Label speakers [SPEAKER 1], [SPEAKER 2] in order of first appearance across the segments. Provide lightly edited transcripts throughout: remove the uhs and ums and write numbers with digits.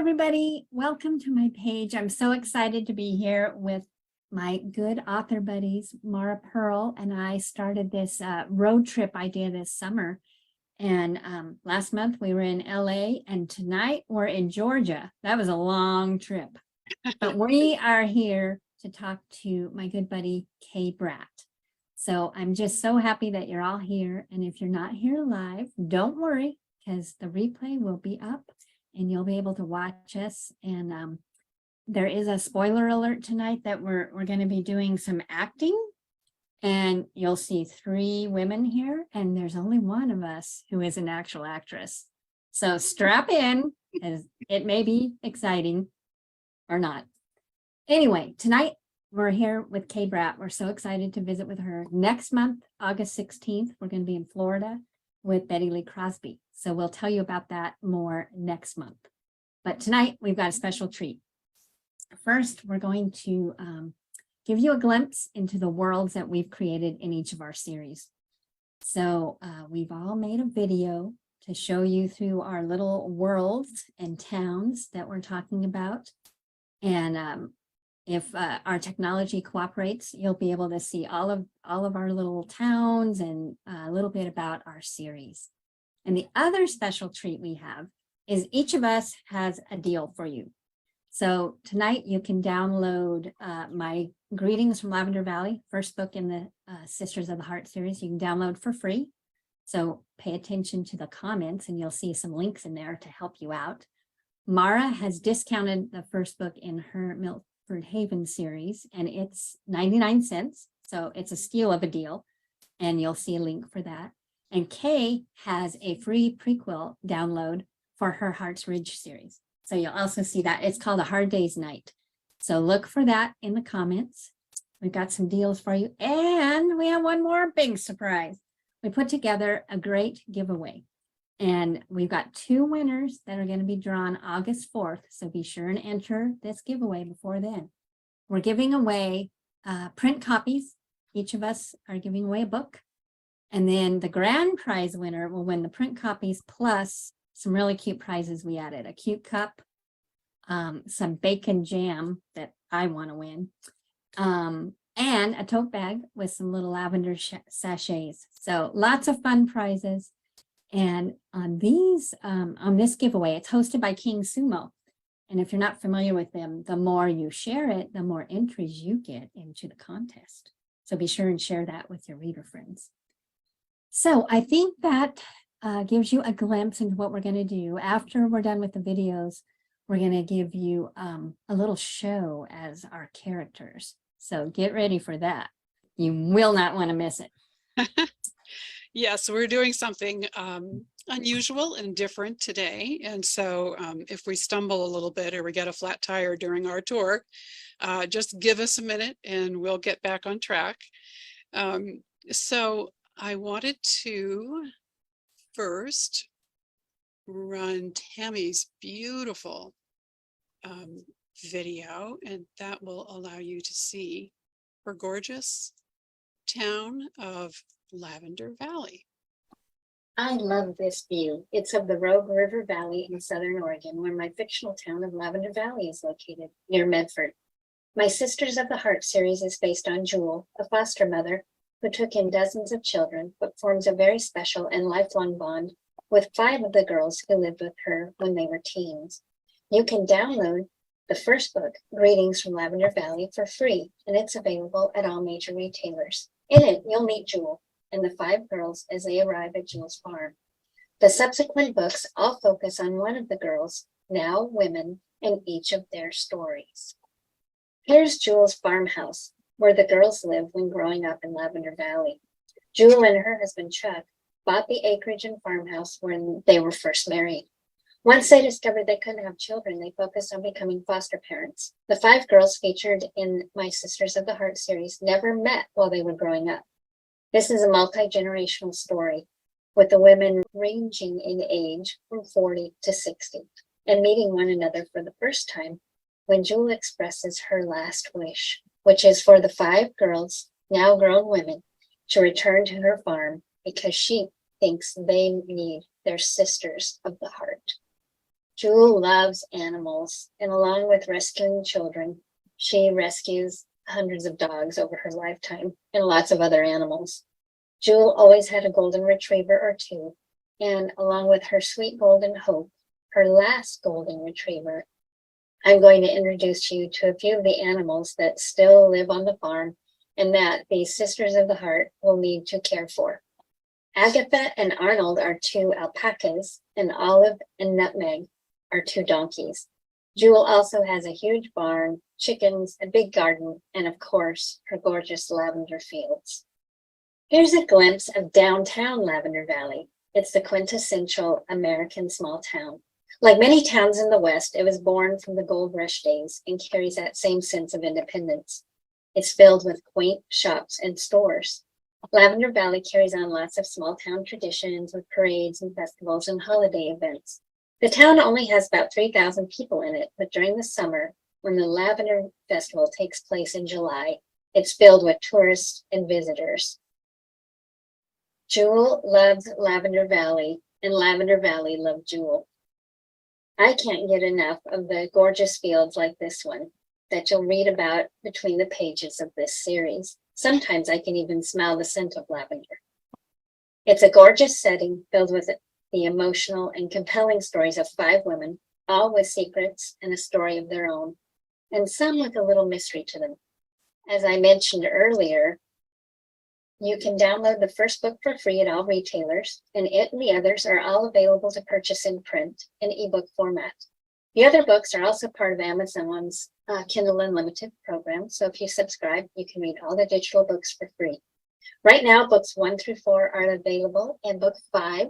[SPEAKER 1] everybody. Welcome to my page. I'm so excited to be here with my good author buddies. Mara Purl and I started this road trip idea this summer. And last month we were in LA and tonight we're in Georgia. That was a long trip. But we are here to talk to my good buddy, Kay Bratt. So I'm just so happy that you're all here. And if you're not here live, don't worry, because the replay will be up and you'll be able to watch us. And there is a spoiler alert tonight that we're going to be doing some acting. And you'll see 3 women here, and there's only one of us who is an actual actress. So strap in, as it may be exciting or not. Anyway, tonight we're here with Kay Bratt. We're so excited to visit with her. Next month, August 16th, we're going to be in Florida with Betty Lee Crosby. So we'll tell you about that more next month. But tonight we've got a special treat. First, we're going to give you a glimpse into the worlds that we've created in each of our series. So we've all made a video to show you through our little worlds and towns that we're talking about. And if our technology cooperates, you'll be able to see all of our little towns and a little bit about our series. And the other special treat we have is each of us has a deal for you. So tonight you can download my Greetings from Lavender Valley, first book in the Sisters of the Hart series. You can download for free. So pay attention to the comments and you'll see some links in there to help you out. Mara has discounted the first book in her Milford Haven series, and it's 99 cents. So it's a steal of a deal, and you'll see a link for that. And Kay has a free prequel download for her Harts Ridge series. So you'll also see that. It's called A Hard Day's Night. So look for that in the comments. We've got some deals for you. And we have one more big surprise. We put together a great giveaway. And we've got 2 winners that are going to be drawn August 4th. So be sure and enter this giveaway before then. We're giving away print copies. Each of us are giving away a book. And then the grand prize winner will win the print copies plus some really cute prizes we added. A cute cup, some bacon jam that I want to win, and a tote bag with some little lavender sachets. So lots of fun prizes. And on this giveaway, it's hosted by King Sumo. And if you're not familiar with them, the more you share it, the more entries you get into the contest. So be sure and share that with your reader friends. So I think that gives you a glimpse into what we're going to do. After we're done with the videos, we're going to give you a little show as our characters. So get ready for that. You will not want to miss it.
[SPEAKER 2] Yes, we're doing something unusual and different today. And so if we stumble a little bit or we get a flat tire during our tour, just give us a minute and we'll get back on track. So I wanted to first run Tammy's beautiful video, and that will allow you to see her gorgeous town of Lavender Valley.
[SPEAKER 3] I love this view. It's of the Rogue River Valley in Southern Oregon, where my fictional town of Lavender Valley is located, near Medford. My Sisters of the Hart series is based on Jewel, a foster mother who took in dozens of children, but forms a very special and lifelong bond with 5 of the girls who lived with her when they were teens. You can download the first book, Greetings from Lavender Valley, for free, and it's available at all major retailers. In it, you'll meet Jewel and the 5 girls as they arrive at Jewel's farm. The subsequent books all focus on one of the girls, now women, in each of their stories. Here's Jewel's farmhouse, where the girls lived when growing up in Lavender Valley. Jewel and her husband Chuck bought the acreage and farmhouse when they were first married. Once they discovered they couldn't have children, they focused on becoming foster parents. The 5 girls featured in my Sisters of the Hart series never met while they were growing up. This is a multi-generational story, with the women ranging in age from 40 to 60 and meeting one another for the first time when Jewel expresses her last wish, which is for the 5 girls, now grown women, to return to her farm because she thinks they need their Sisters of the Hart. Jewel loves animals, and along with rescuing children, she rescues hundreds of dogs over her lifetime and lots of other animals. Jewel always had a golden retriever or two, and along with her sweet golden Hope, her last golden retriever, I'm going to introduce you to a few of the animals that still live on the farm and that these Sisters of the Heart will need to care for. Agatha and Arnold are two alpacas, and Olive and Nutmeg are two donkeys. Jewel also has a huge barn, chickens, a big garden, and of course, her gorgeous lavender fields. Here's a glimpse of downtown Lavender Valley. It's the quintessential American small town. Like many towns in the West, it was born from the gold rush days and carries that same sense of independence. It's filled with quaint shops and stores. Lavender Valley carries on lots of small town traditions with parades and festivals and holiday events. The town only has about 3,000 people in it, but during the summer, when the Lavender Festival takes place in July, it's filled with tourists and visitors. Jewel loves Lavender Valley, and Lavender Valley loved Jewel. I can't get enough of the gorgeous fields like this one that you'll read about between the pages of this series. Sometimes I can even smell the scent of lavender. It's a gorgeous setting filled with the emotional and compelling stories of 5 women, all with secrets and a story of their own, and some with a little mystery to them. As I mentioned earlier, you can download the first book for free at all retailers, and it and the others are all available to purchase in print and ebook format. The other books are also part of Amazon's Kindle Unlimited program, so if you subscribe, you can read all the digital books for free. Right now, books 1 through 4 are available, and book 5,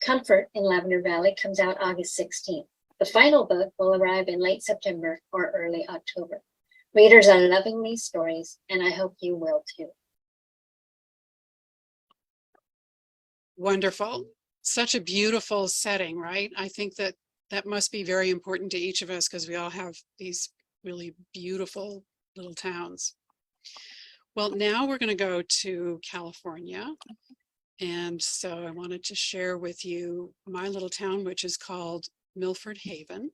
[SPEAKER 3] Comfort in Lavender Valley, comes out August 16th. The final book will arrive in late September or early October. Readers are loving these stories, and I hope you will too.
[SPEAKER 2] Wonderful. Such a beautiful setting, right? I think that must be very important to each of us because we all have these really beautiful little towns. Well, now we're going to go to California. And so I wanted to share with you my little town, which is called Milford Haven.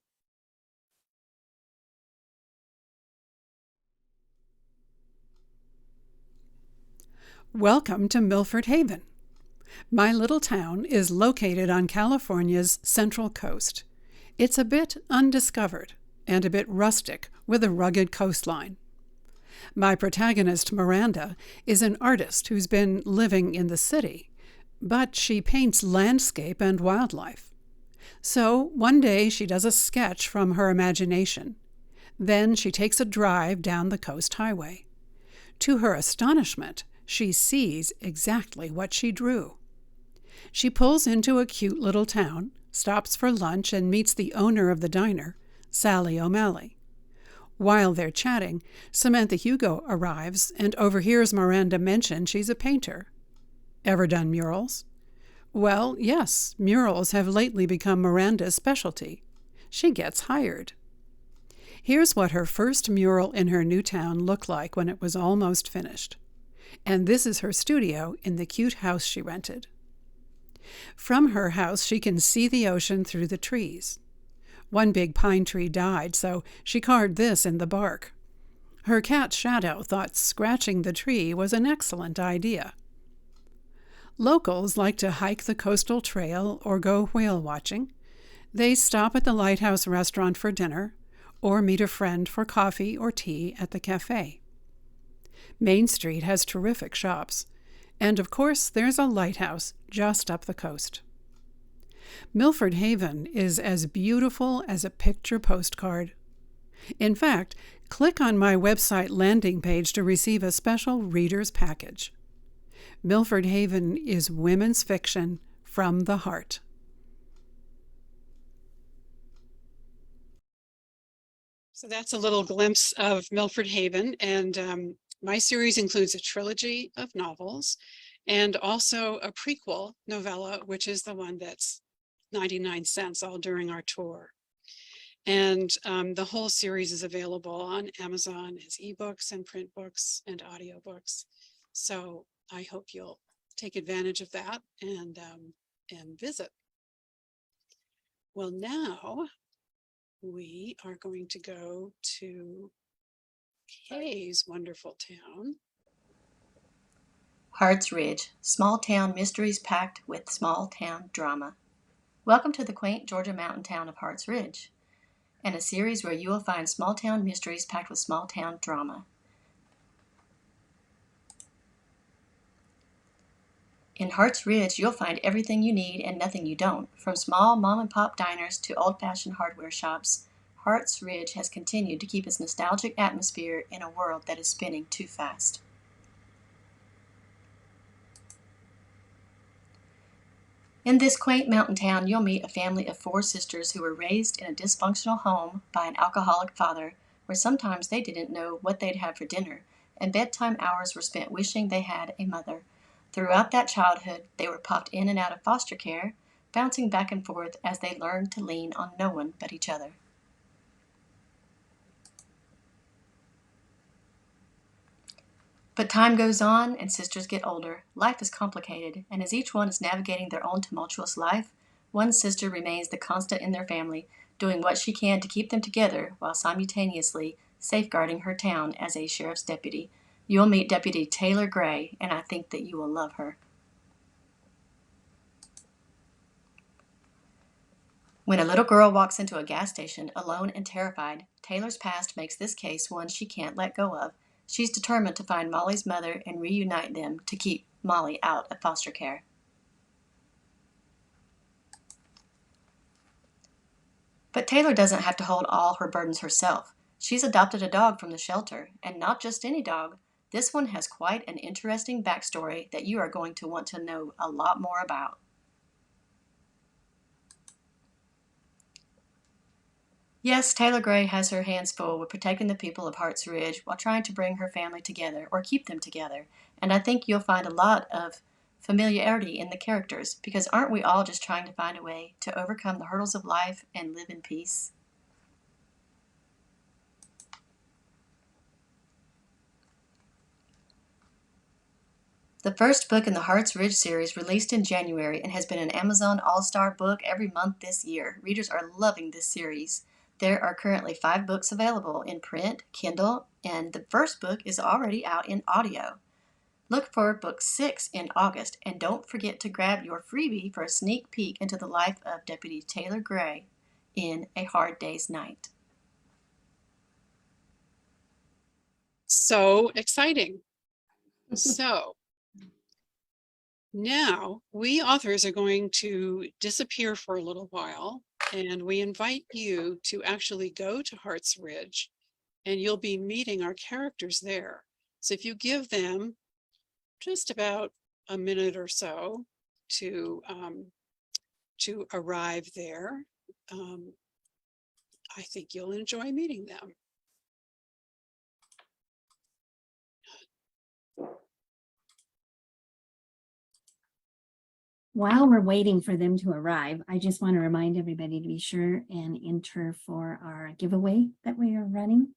[SPEAKER 2] Welcome to Milford Haven. My little town is located on California's central coast. It's a bit undiscovered and a bit rustic with a rugged coastline. My protagonist, Miranda, is an artist who's been living in the city, but she paints landscape and wildlife. So one day she does a sketch from her imagination. Then she takes a drive down the coast highway. To her astonishment, she sees exactly what she drew. She pulls into a cute little town, stops for lunch, and meets the owner of the diner, Sally O'Malley. While they're chatting, Samantha Hugo arrives and overhears Miranda mention she's a painter. Ever done murals? Well, yes, murals have lately become Miranda's specialty. She gets hired. Here's what her first mural in her new town looked like when it was almost finished. And this is her studio in the cute house she rented. From her house, she can see the ocean through the trees. One big pine tree died, so she carved this in the bark. Her cat Shadow thought scratching the tree was an excellent idea. Locals like to hike the coastal trail or go whale watching. They stop at the Lighthouse restaurant for dinner or meet a friend for coffee or tea at the cafe. Main Street has terrific shops. And of course, there's a lighthouse just up the coast. Milford Haven is as beautiful as a picture postcard. In fact, click on my website landing page to receive a special reader's package. Milford Haven is women's fiction from the heart. So that's a little glimpse of Milford Haven, and my series includes a trilogy of novels and also a prequel novella, which is the one that's 99 cents all during our tour. And the whole series is available on Amazon as ebooks and print books and audiobooks. So I hope you'll take advantage of that and visit. Well, now we are going to go to Kay's wonderful town.
[SPEAKER 4] Harts Ridge, small town mysteries packed with small town drama. Welcome to the quaint Georgia mountain town of Harts Ridge, and a series where you will find small town mysteries packed with small town drama. In Harts Ridge, you'll find everything you need and nothing you don't. From small mom-and-pop diners to old-fashioned hardware shops, Harts Ridge has continued to keep its nostalgic atmosphere in a world that is spinning too fast. In this quaint mountain town, you'll meet a family of 4 sisters who were raised in a dysfunctional home by an alcoholic father, where sometimes they didn't know what they'd have for dinner, and bedtime hours were spent wishing they had a mother. Throughout that childhood, they were popped in and out of foster care, bouncing back and forth as they learned to lean on no one but each other. But time goes on and sisters get older. Life is complicated, and as each one is navigating their own tumultuous life, one sister remains the constant in their family, doing what she can to keep them together while simultaneously safeguarding her town as a sheriff's deputy. You'll meet Deputy Taylor Gray, and I think that you will love her. When a little girl walks into a gas station alone and terrified, Taylor's past makes this case one she can't let go of. She's determined to find Molly's mother and reunite them to keep Molly out of foster care. But Taylor doesn't have to hold all her burdens herself. She's adopted a dog from the shelter, and not just any dog. This one has quite an interesting backstory that you are going to want to know a lot more about. Yes, Taylor Gray has her hands full with protecting the people of Harts Ridge while trying to bring her family together or keep them together. And I think you'll find a lot of familiarity in the characters, because aren't we all just trying to find a way to overcome the hurdles of life and live in peace? The first book in the Harts Ridge series released in January and has been an Amazon All-Star book every month this year. Readers are loving this series. There are currently 5 books available in print, Kindle, and the first book is already out in audio. Look for book 6 in August, and don't forget to grab your freebie for a sneak peek into the life of Deputy Taylor Gray in A Hard Day's Night.
[SPEAKER 2] So exciting. So now we authors are going to disappear for a little while, and we invite you to actually go to Harts Ridge, and you'll be meeting our characters there. So if you give them just about a minute or so to arrive there, I think you'll enjoy meeting them.
[SPEAKER 1] While we're waiting for them to arrive, I just want to remind everybody to be sure and enter for our giveaway that we are running.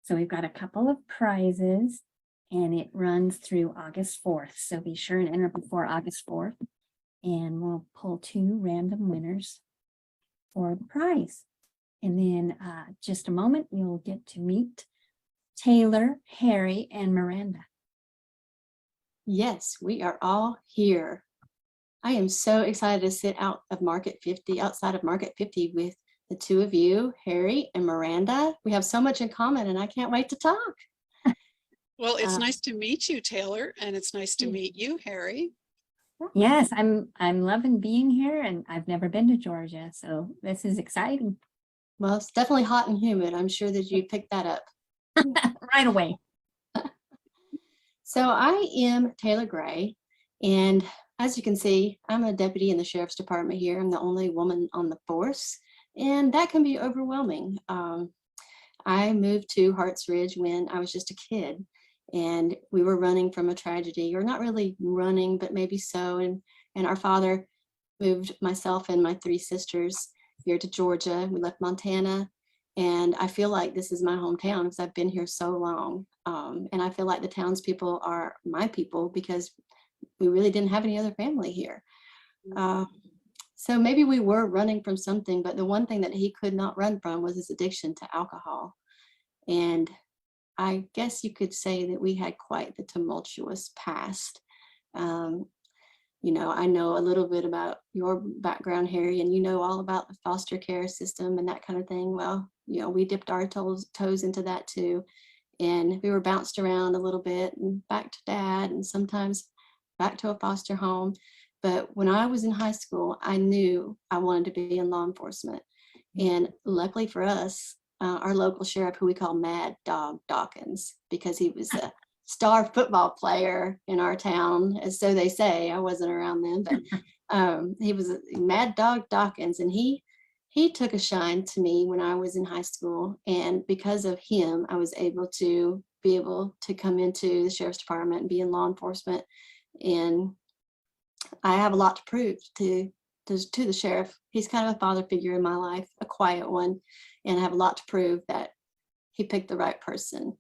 [SPEAKER 1] So we've got a couple of prizes, and it runs through August 4th. So be sure and enter before August 4th, and we'll pull 2 random winners for the prize. And then just a moment, you'll get to meet Taylor, Harry, and Miranda.
[SPEAKER 4] Yes, we are all here. I am so excited to sit outside of Market 50 with the 2 of you, Harry and Miranda. We have so much in common, and I can't wait to talk.
[SPEAKER 2] Well, it's nice to meet you, Taylor, and it's nice to
[SPEAKER 4] Yeah.
[SPEAKER 2] meet you, Harry.
[SPEAKER 1] Yes, I'm loving being here, and I've never been to Georgia, so this is exciting.
[SPEAKER 4] Well, it's definitely hot and humid. I'm sure that you picked that up.
[SPEAKER 1] Right away.
[SPEAKER 4] So I am Taylor Gray, and as you can see, I'm a deputy in the sheriff's department here. I'm the only woman on the force, and that can be overwhelming. I moved to Harts Ridge when I was just a kid, and we were running from a tragedy, or not really running, but maybe so. And our father moved myself and my 3 sisters here to Georgia. We left Montana, and I feel like this is my hometown because I've been here so long. And I feel like the townspeople are my people because we really didn't have any other family here. So maybe we were running from something, but the one thing that he could not run from was his addiction to alcohol. And I guess you could say that we had quite the tumultuous past. Um, I know a little bit about your background, Harry, and you know all about the foster care system and that kind of thing. Well, we dipped our toes into that too. And we were bounced around a little bit and back to dad and sometimes back to a foster home. But when I was in high school, I knew I wanted to be in law enforcement. And luckily for us, our local sheriff, who we call Mad Dog Dawkins, because he was a star football player in our town, as so they say. I wasn't around then, but he was Mad Dog Dawkins, and he took a shine to me when I was in high school. And because of him, I was able to come into the sheriff's department and be in law enforcement. And I have a lot to prove to the sheriff. He's kind of a father figure in my life, a quiet one, and I have a lot to prove that he picked the right person.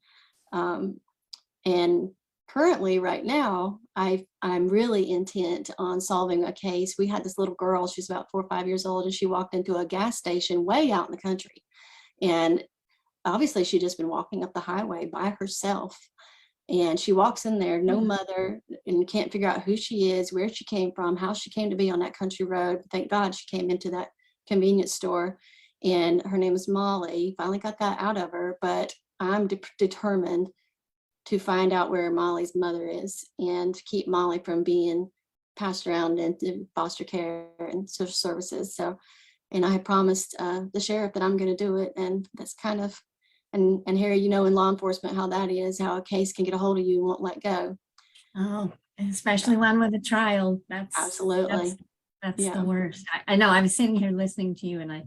[SPEAKER 4] And currently, right now, I'm really intent on solving a case. We had this little girl, she's about 4 or 5 years old, and she walked into a gas station way out in the country. And obviously she'd just been walking up the highway by herself. And she walks in there, no mother, and can't figure out who she is, where she came from, how she came to be on that country road. Thank God she came into that convenience store. And her name is Molly. Finally got that out of her, but I'm determined to find out where Molly's mother is and keep Molly from being passed around into foster care and social services. So, and I had promised the sheriff that I'm going to do it. And that's kind of, and Harry, in law enforcement, how that is, how a case can get a hold of you and won't let go.
[SPEAKER 1] Oh, especially one with a child.
[SPEAKER 4] Absolutely.
[SPEAKER 1] That's
[SPEAKER 4] Yeah.
[SPEAKER 1] the worst. I know, I was sitting here listening to you and I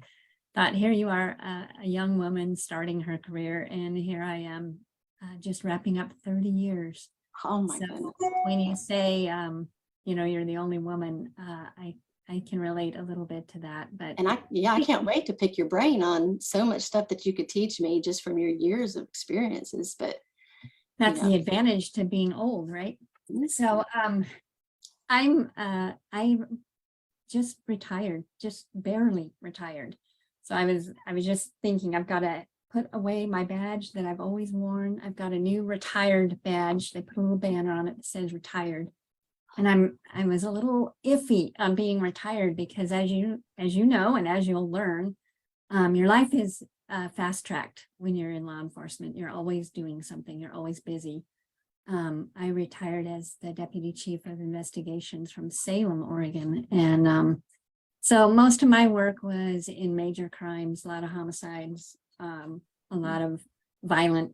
[SPEAKER 1] thought, here you are, a young woman starting her career, and here I am just wrapping up 30 years.
[SPEAKER 4] Oh my
[SPEAKER 1] So
[SPEAKER 4] goodness.
[SPEAKER 1] when you say, you're the only woman, I can relate a little bit to that. But
[SPEAKER 4] And I can't wait to pick your brain on so much stuff that you could teach me just from your years of experiences. But
[SPEAKER 1] that's the advantage to being old, right? So I just retired, just barely retired. So I was just thinking, I've got to put away my badge that I've always worn. I've got a new retired badge. They put a little banner on it that says retired. And I was a little iffy on being retired because as you know, and as you'll learn, your life is fast-tracked when you're in law enforcement. You're always doing something. You're always busy. I retired as the deputy chief of investigations from Salem, Oregon. And so most of my work was in major crimes, a lot of homicides, a lot of violent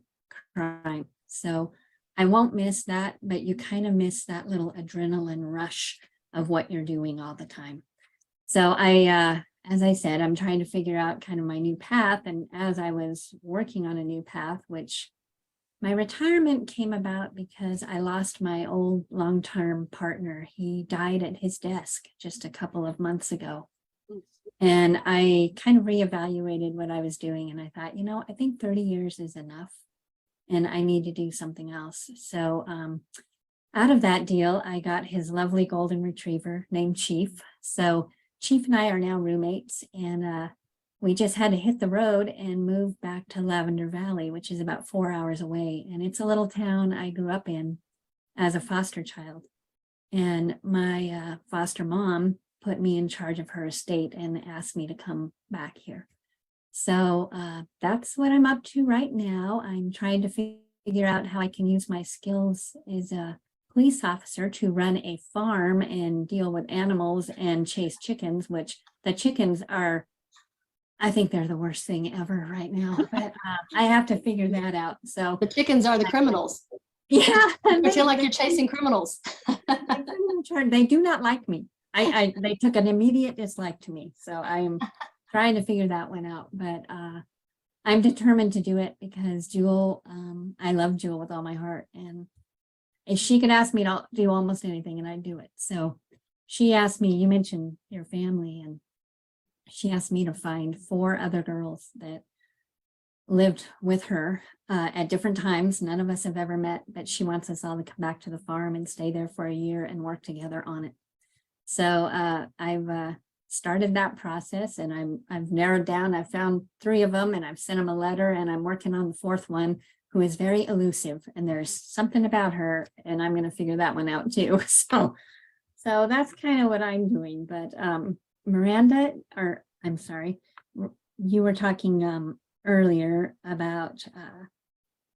[SPEAKER 1] crime. So I won't miss that, but you kind of miss that little adrenaline rush of what you're doing all the time. So as I said, I'm trying to figure out kind of my new path. And as I was working on a new path, which my retirement came about because I lost my old long-term partner. He died at his desk just a couple of months ago. And I kind of reevaluated what I was doing. And I thought, I think 30 years is enough. And I need to do something else. So out of that deal, I got his lovely golden retriever named Chief. So Chief and I are now roommates, and we just had to hit the road and move back to Lavender Valley, which is about 4 hours away. And it's a little town I grew up in as a foster child. And my foster mom put me in charge of her estate and asked me to come back here. So that's what I'm up to right now. I'm trying to figure out how I can use my skills as a police officer to run a farm and deal with animals and chase chickens, which the chickens are, I think they're the worst thing ever right now, but I have to figure that out. So
[SPEAKER 4] the chickens are the criminals.
[SPEAKER 1] Yeah.
[SPEAKER 4] I feel like you're chasing criminals.
[SPEAKER 1] They do not like me. They took an immediate dislike to me. So I'm trying to figure that one out, but I'm determined to do it because Jewel, I love Jewel with all my heart. And if she could ask me to do almost anything and I'd do it. So she asked me, you mentioned your family, and she asked me to find 4 other girls that lived with her at different times. None of us have ever met, but she wants us all to come back to the farm and stay there for a year and work together on it. So I've started that process, and I've narrowed down. I've found 3 of them, and I've sent them a letter, and I'm working on the 4th one, who is very elusive, and there's something about her, and I'm going to figure that one out too. So that's kind of what I'm doing. But Miranda, or I'm sorry, you were talking earlier about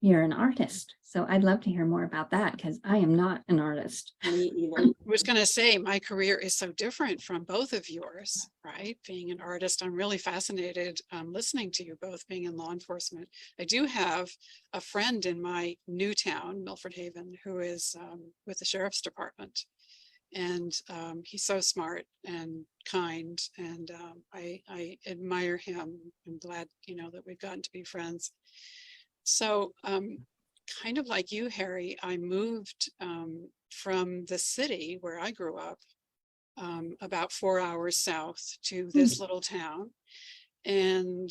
[SPEAKER 1] you're an artist. So I'd love to hear more about that, because I am not an artist.
[SPEAKER 4] Me either.
[SPEAKER 2] I was going to say, my career is so different from both of yours, right? Being an artist, I'm really fascinated listening to you both being in law enforcement. I do have a friend in my new town, Milford Haven, who is with the sheriff's department. And he's so smart and kind, and I admire him. I'm glad, that we've gotten to be friends. So kind of like you, Harry, I moved from the city where I grew up about 4 hours south to this little town. And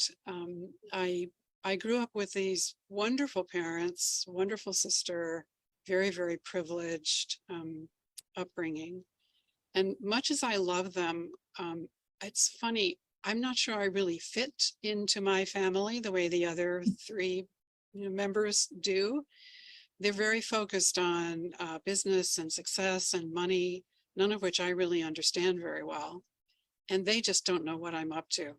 [SPEAKER 2] I grew up with these wonderful parents, wonderful sister, very, very privileged upbringing. And much as I love them, it's funny, I'm not sure I really fit into my family the way the other 3 members do. They're very focused on business and success and money, none of which I really understand very well. And they just don't know what I'm up to.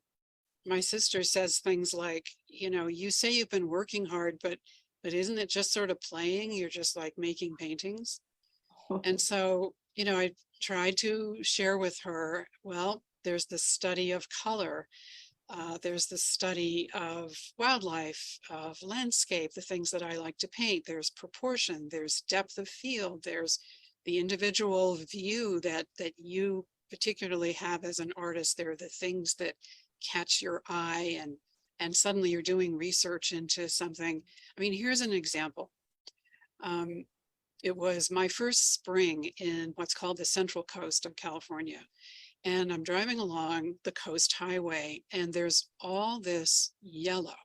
[SPEAKER 2] My sister says things like, you say you've been working hard, but isn't it just sort of playing? You're just like making paintings. And so, I tried to share with her, well, there's the study of color. There's the study of wildlife, of landscape, the things that I like to paint. There's proportion, there's depth of field, there's the individual view that you particularly have as an artist. There are the things that catch your eye, and suddenly you're doing research into something. I mean, here's an example. It was my first spring in what's called the Central Coast of California. And I'm driving along the coast highway, and there's all this yellow.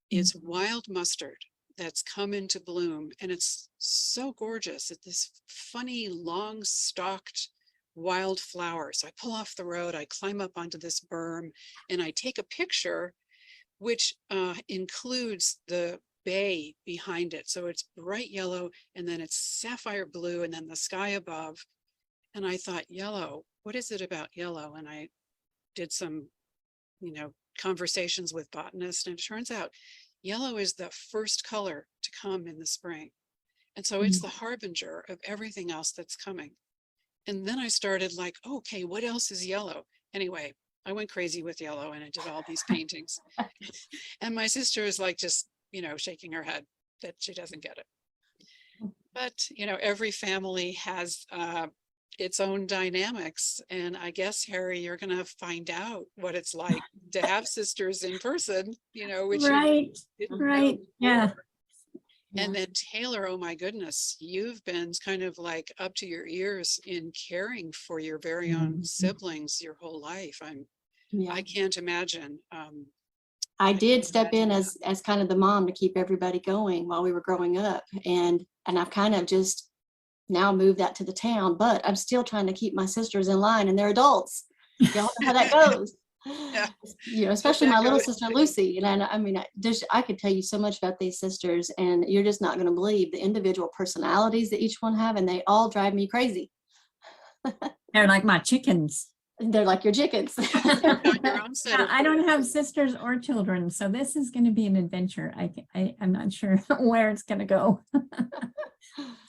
[SPEAKER 2] It's wild mustard that's come into bloom, and it's so gorgeous. It's this funny, long stalked wild flower. So I pull off the road, I climb up onto this berm, and I take a picture, which includes the bay behind it. So it's bright yellow, and then it's sapphire blue, and then the sky above. And I thought, yellow, what is it about yellow? And I did some, conversations with botanists, and it turns out yellow is the first color to come in the spring. And so it's the harbinger of everything else that's coming. And then I started like, okay, what else is yellow? Anyway, I went crazy with yellow, and I did all these paintings. And my sister is like, just, shaking her head that she doesn't get it. But, every family has its own dynamics. And I guess, Harry, you're going to find out what it's like to have sisters in person, which
[SPEAKER 1] Right, right, yeah.
[SPEAKER 2] And then Taylor, oh my goodness, you've been kind of like up to your ears in caring for your very own siblings your whole life. I can't imagine.
[SPEAKER 4] I did step in as kind of the mom to keep everybody going while we were growing up. And I've kind of just now moved that to the town, but I'm still trying to keep my sisters in line, and they're adults. Y'all know how that goes.
[SPEAKER 2] Yeah.
[SPEAKER 4] Especially my little sister Lucy. And I mean, I could tell you so much about these sisters, and you're just not going to believe the individual personalities that each one have, and they all drive me crazy.
[SPEAKER 1] They're like my chickens.
[SPEAKER 4] They're like your chickens.
[SPEAKER 1] I don't have sisters or children, so this is going to be an adventure. I'm not sure where it's going to go.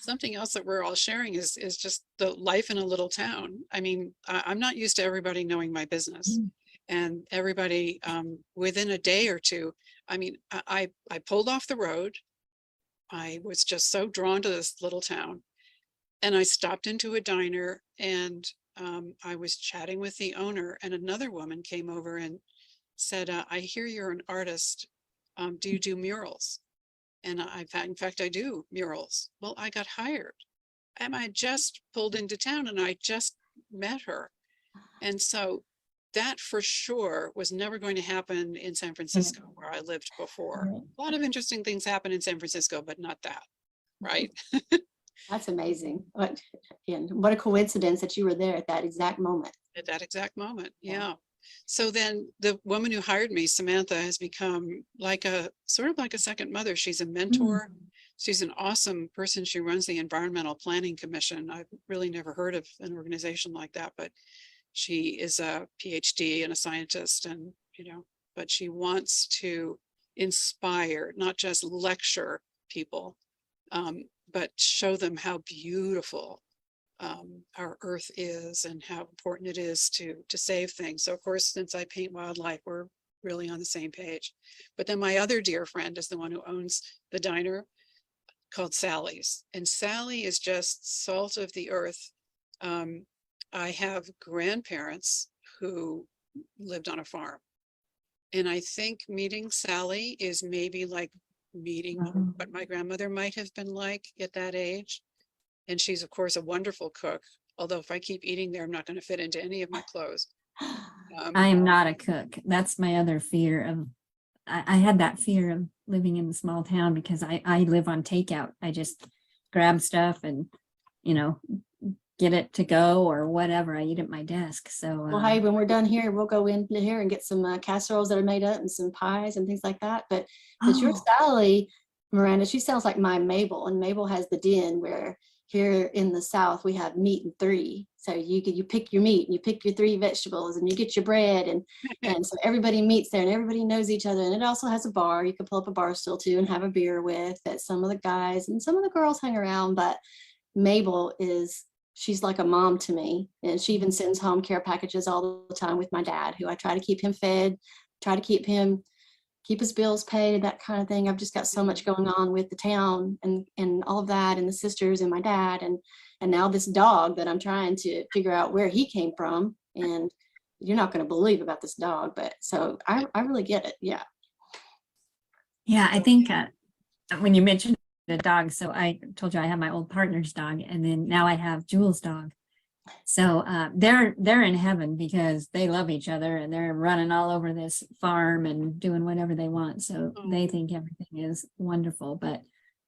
[SPEAKER 2] Something else that we're all sharing is just the life in a little town. I mean, I'm not used to everybody knowing my business, and everybody within a day or two. I mean, I pulled off the road. I was just so drawn to this little town, and I stopped into a diner, and I was chatting with the owner, and another woman came over and said, I hear you're an artist. Do you do murals? And in fact, I do murals. Well, I got hired, and I just pulled into town, and I just met her. And so that for sure was never going to happen in San Francisco, where I lived before. A lot of interesting things happen in San Francisco, but not that, right?
[SPEAKER 4] That's amazing. What a coincidence that you were there at that exact moment.
[SPEAKER 2] At that exact moment.
[SPEAKER 4] Yeah.
[SPEAKER 2] Yeah. So then the woman who hired me, Samantha, has become like a sort of like a second mother. She's a mentor. She's an awesome person. She runs the Environmental Planning Commission. I've really never heard of an organization like that, but she is a PhD and a scientist, and but she wants to inspire, not just lecture people, but show them how beautiful our earth is and how important it is to save things. So of course, since I paint wildlife, we're really on the same page. But then my other dear friend is the one who owns the diner called Sally's, and Sally is just salt of the earth. I have grandparents who lived on a farm, and I think meeting Sally is maybe like meeting what my grandmother might have been like at that age. And she's, of course, a wonderful cook. Although if I keep eating there, I'm not going to fit into any of my clothes.
[SPEAKER 1] I am not a cook. That's my other fear of, I had that fear of living in a small town because I live on takeout. I just grab stuff and, get it to go or whatever. I eat at my desk. So,
[SPEAKER 4] Well, hey, when we're done here, we'll go into here and get some casseroles that are made up and some pies and things like that. But your Sally, Miranda, she sounds like my Mabel, and Mabel has the den where here in the South we have meat in three. So you pick your meat and you pick your 3 vegetables and you get your bread, and so everybody meets there and everybody knows each other. And it also has a bar. You can pull up a bar stool too and have a beer with that. Some of the guys and some of the girls hang around, but Mabel she's like a mom to me. And she even sends home care packages all the time with my dad, who I try to keep him fed, try to keep his bills paid, that kind of thing. I've just got so much going on with the town and all of that, and the sisters and my dad, and now this dog that I'm trying to figure out where he came from. And you're not going to believe about this dog, but so I really get it. Yeah.
[SPEAKER 1] Yeah, I think when you mentioned the dog, so I told you I have my old partner's dog, and then now I have Jules' dog. So they're in heaven because they love each other and they're running all over this farm and doing whatever they want. So they think everything is wonderful. But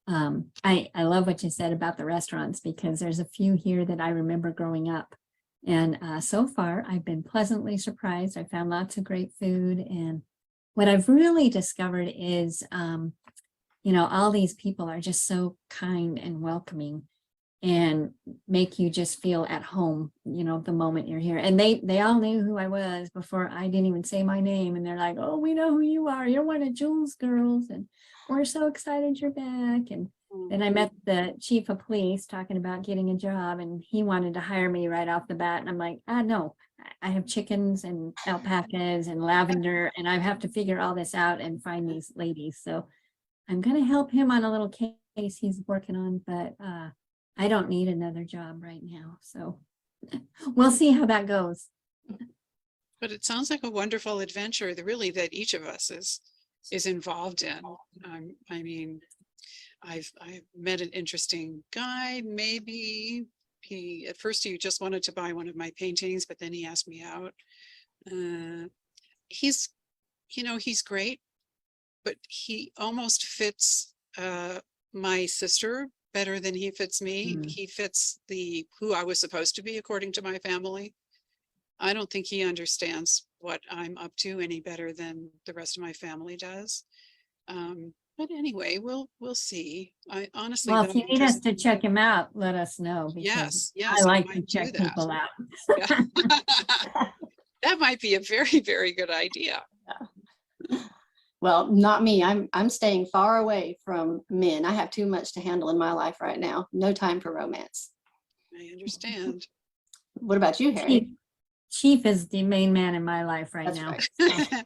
[SPEAKER 1] I love what you said about the restaurants, because there's a few here that I remember growing up. And so far, I've been pleasantly surprised. I found lots of great food. And what I've really discovered is, all these people are just so kind and welcoming and make you just feel at home, the moment you're here. And they all knew who I was before I didn't even say my name. And they're like, oh, we know who you are. You're one of Jules' girls. And we're so excited you're back. And then I met the chief of police talking about getting a job, and he wanted to hire me right off the bat. And I'm like, no, I have chickens and alpacas and lavender, and I have to figure all this out and find these ladies. So I'm going to help him on a little case he's working on, but I don't need another job right now. So we'll see how that goes.
[SPEAKER 2] But it sounds like a wonderful adventure that really that each of us is involved in. I mean, I've met an interesting guy. Maybe at first he just wanted to buy one of my paintings, but then he asked me out. He's great, but he almost fits my sister better than he fits me. He fits who I was supposed to be according to my family. I don't think he understands what I'm up to any better than the rest of my family does. But anyway, we'll see. I honestly,
[SPEAKER 1] well, if you need us to check him out, let us know.
[SPEAKER 2] Yes,
[SPEAKER 1] I like to
[SPEAKER 2] might
[SPEAKER 1] check
[SPEAKER 2] do that.
[SPEAKER 1] people out.
[SPEAKER 2] Yeah. That might be a very, very good idea.
[SPEAKER 4] Well, not me. I'm staying far away from men. I have too much to handle in my life right now. No time for romance.
[SPEAKER 2] I understand.
[SPEAKER 4] What about you, Harry?
[SPEAKER 1] Chief is the main man in my life right now.
[SPEAKER 4] Right.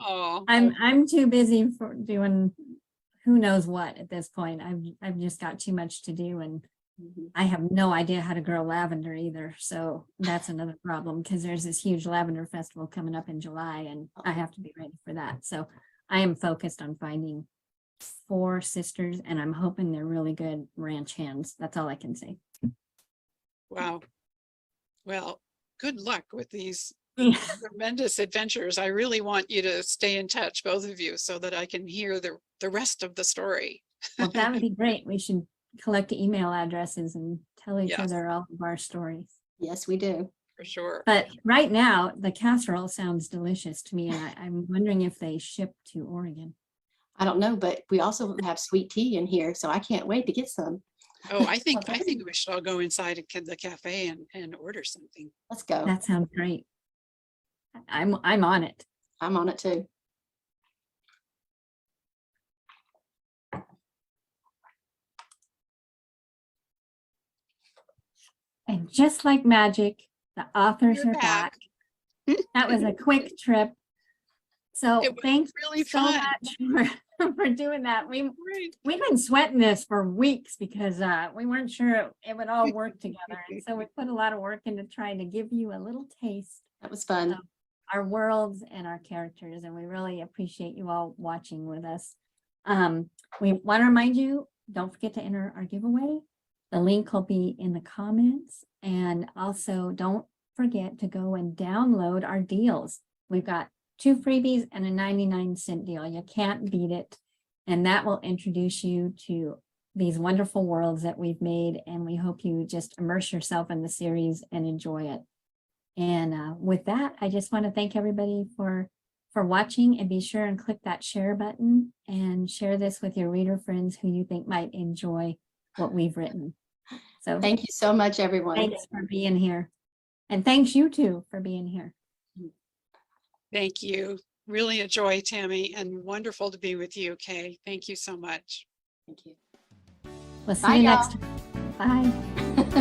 [SPEAKER 2] Oh,
[SPEAKER 1] I'm too busy for doing who knows what at this point. I've just got too much to do, and I have no idea how to grow lavender either. So that's another problem, because there's this huge lavender festival coming up in July, and I have to be ready for that. So I am focused on finding 4 sisters, and I'm hoping they're really good ranch hands. That's all I can say.
[SPEAKER 2] wow. Well, good luck with these tremendous adventures. I really want you to stay in touch, both of you, so that I can hear the rest of the story.
[SPEAKER 1] Well, that would be great. We should collect email addresses and tell each
[SPEAKER 2] Yes.
[SPEAKER 1] other all of our stories.
[SPEAKER 4] Yes, we do.
[SPEAKER 2] For sure.
[SPEAKER 1] But right now, the casserole sounds delicious to me, and I'm wondering if they ship to Oregon.
[SPEAKER 4] I don't know, but we also have sweet tea in here, so I can't wait to get some.
[SPEAKER 2] Oh, I think
[SPEAKER 1] Well,
[SPEAKER 2] we should all go inside the cafe and order something.
[SPEAKER 4] Let's go.
[SPEAKER 1] That sounds great. I'm on it.
[SPEAKER 4] I'm on it too.
[SPEAKER 1] And just like magic, the authors
[SPEAKER 2] You're
[SPEAKER 1] are
[SPEAKER 2] back.
[SPEAKER 1] back. That was a quick trip. So
[SPEAKER 2] It was
[SPEAKER 1] thanks
[SPEAKER 2] really
[SPEAKER 1] so
[SPEAKER 2] fun.
[SPEAKER 1] much for doing that.
[SPEAKER 2] Great.
[SPEAKER 1] We've been sweating this for weeks because we weren't sure it would all work together. And so we put a lot of work into trying to give you a little taste
[SPEAKER 4] That was fun.
[SPEAKER 1] of our worlds and our characters. And we really appreciate you all watching with us. We want to remind you, don't forget to enter our giveaway. The link will be in the comments. And also don't forget to go and download our deals. We've got 2 freebies and a 99-cent deal. You can't beat it. And that will introduce you to these wonderful worlds that we've made. And we hope you just immerse yourself in the series and enjoy it. And with that, I just want to thank everybody for watching, and be sure and click that share button and share this with your reader friends who you think might enjoy what we've written. So
[SPEAKER 4] Thank you so much, everyone.
[SPEAKER 1] thanks for being here. And thanks you too for being here.
[SPEAKER 2] Thank you. Really a joy, Tammy, and wonderful to be with you, Kay. Thank you so much.
[SPEAKER 4] Thank you.
[SPEAKER 1] We'll see
[SPEAKER 4] Bye,
[SPEAKER 1] you
[SPEAKER 4] y'all.
[SPEAKER 1] next time. Bye.